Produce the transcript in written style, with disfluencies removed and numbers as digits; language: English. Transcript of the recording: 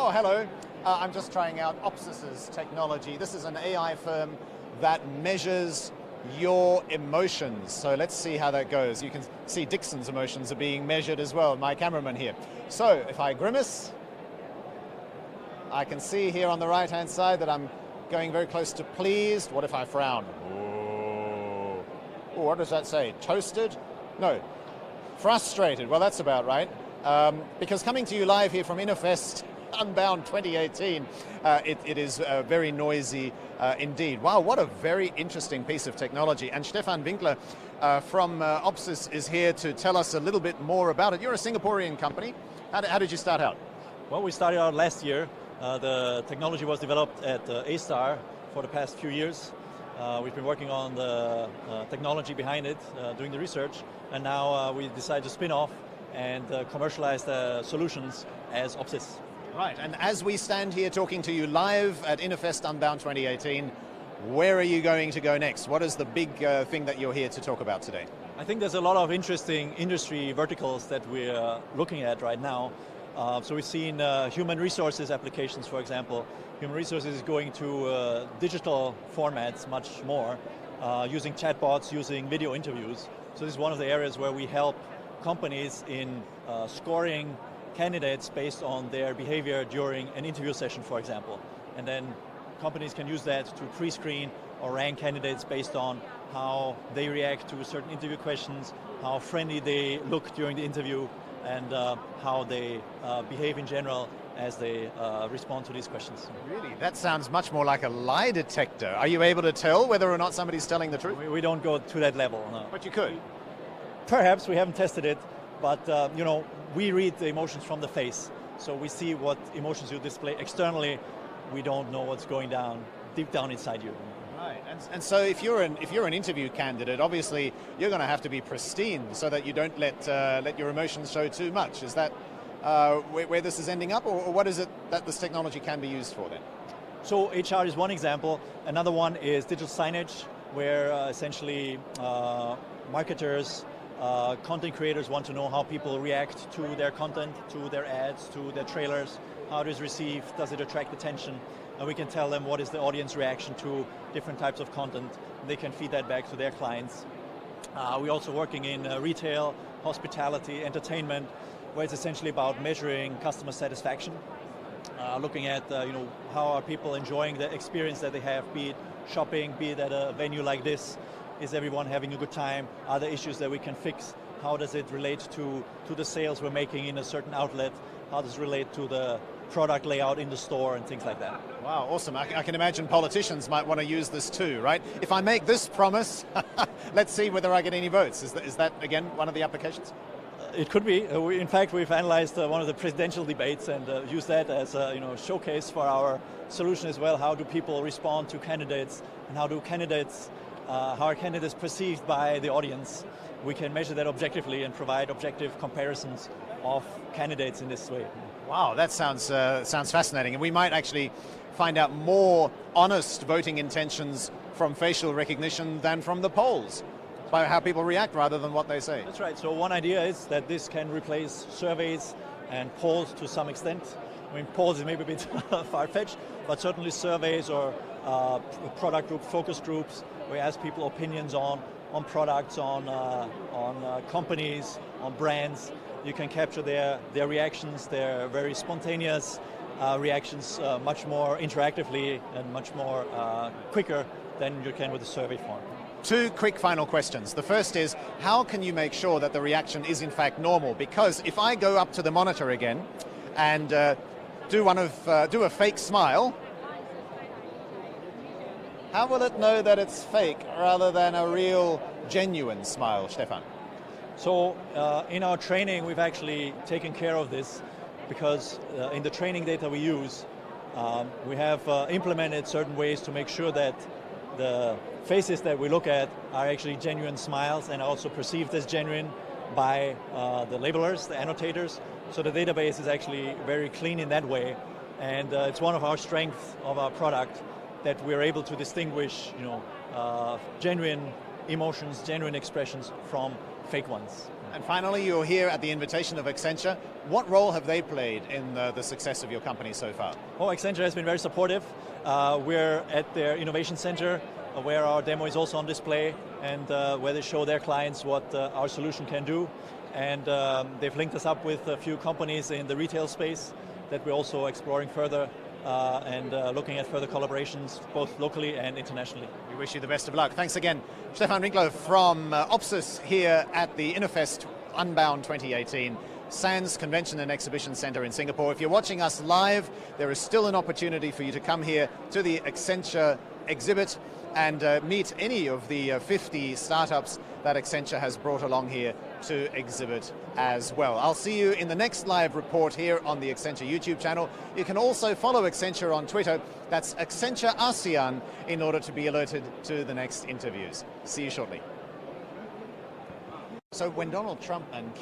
Oh, hello. I'm just trying out Opsis's technology. This is an AI firm that measures your emotions. So let's see how that goes. You can see Dixon's emotions are being measured as well, my cameraman here. So if I grimace, I can see here on the right-hand side that I'm going very close to pleased. What if I frown? Oh, what does that say? Toasted? No. Frustrated. Well, that's about right. Because coming to you live here from Innovest Unbound 2018, it is very noisy indeed. Wow, what a very interesting piece of technology. And Stefan Winkler from Opsis is here to tell us a little bit more about it. You're a Singaporean company. How did you start out? Well, we started out last year. The technology was developed at A-Star for the past few years. We've been working on the technology behind it, doing the research, and now we decided to spin off and commercialize the solutions as Opsis. Right, and as we stand here talking to you live at Innovest Unbound 2018, where are you going to go next? What is the big thing that you're here to talk about today? I think there's a lot of interesting industry verticals that we're looking at right now. So we've seen human resources applications, for example. Human resources is going to digital formats much more, using chatbots, using video interviews. So this is one of the areas where we help companies in scoring candidates based on their behavior during an interview session, for example. And then companies can use that to pre-screen or rank candidates based on how they react to certain interview questions, how friendly they look during the interview, and how they behave in general as they respond to these questions. Really? That sounds much more like a lie detector. Are you able to tell whether or not somebody's telling the truth? We don't go to that level, no. But you could? Perhaps, we haven't tested it, but you know, we read the emotions from the face. So we see what emotions you display externally. We don't know what's going down, deep down inside you. Right, and so if you're an interview candidate, obviously you're going to have to be pristine so that you don't let your emotions show too much. Is that where this is ending up, or what is it that this technology can be used for then? So HR is one example. Another one is digital signage, where essentially marketers, content creators want to know how people react to their content, to their ads, to their trailers, how it is received, does it attract attention? And we can tell them what is the audience reaction to different types of content. They can feed that back to their clients. We're also working in retail, hospitality, entertainment, where it's essentially about measuring customer satisfaction, looking at how are people enjoying the experience that they have, be it shopping, be it at a venue like this. Is everyone having a good time? Are there issues that we can fix? How does it relate to the sales we're making in a certain outlet? How does it relate to the product layout in the store and things like that? Wow, awesome. I can imagine politicians might want to use this too, right? If I make this promise, let's see whether I get any votes. Is that again, one of the applications? It could be. In fact, we've analyzed one of the presidential debates and used that as a showcase for our solution as well. How do people respond to candidates, and how are candidates perceived by the audience? We can measure that objectively and provide objective comparisons of candidates in this way. Wow, that sounds fascinating, and we might actually find out more honest voting intentions from facial recognition than from the polls, by how people react rather than what they say. That's right. So one idea is that this can replace surveys and polls to some extent. I mean, polls is maybe a bit far-fetched, but certainly surveys or product group focus groups, where we ask people opinions on products, on companies, on brands. You can capture their reactions, their very spontaneous reactions much more interactively and much more quicker than you can with a survey form. Two quick final questions. The first is, how can you make sure that the reaction is in fact normal? Because if I go up to the monitor again and do a fake smile, how will it know that it's fake rather than a real, genuine smile, Stefan? So in our training, we've actually taken care of this, because in the training data we use, we have implemented certain ways to make sure that the faces that we look at are actually genuine smiles and also perceived as genuine by the labelers, the annotators. So the database is actually very clean in that way, and it's one of our strengths of our product that we're able to distinguish, genuine emotions, genuine expressions from fake ones. And finally, you're here at the invitation of Accenture. What role have they played in the success of your company so far? Oh, Accenture has been very supportive. We're at their innovation center, where our demo is also on display, and where they show their clients what our solution can do. And they've linked us up with a few companies in the retail space that we're also exploring further and looking at further collaborations, both locally and internationally. We wish you the best of luck. Thanks again. Stefan Winkler from Opsis here at the Innovest Unbound 2018. Sands Convention and Exhibition Center in Singapore. If you're watching us live, there is still an opportunity for you to come here to the Accenture exhibit and meet any of the 50 startups that Accenture has brought along here to exhibit as well. I'll see you in the next live report here on the Accenture YouTube channel. You can also follow Accenture on Twitter. That's Accenture ASEAN in order to be alerted to the next interviews. See you shortly. So when Donald Trump and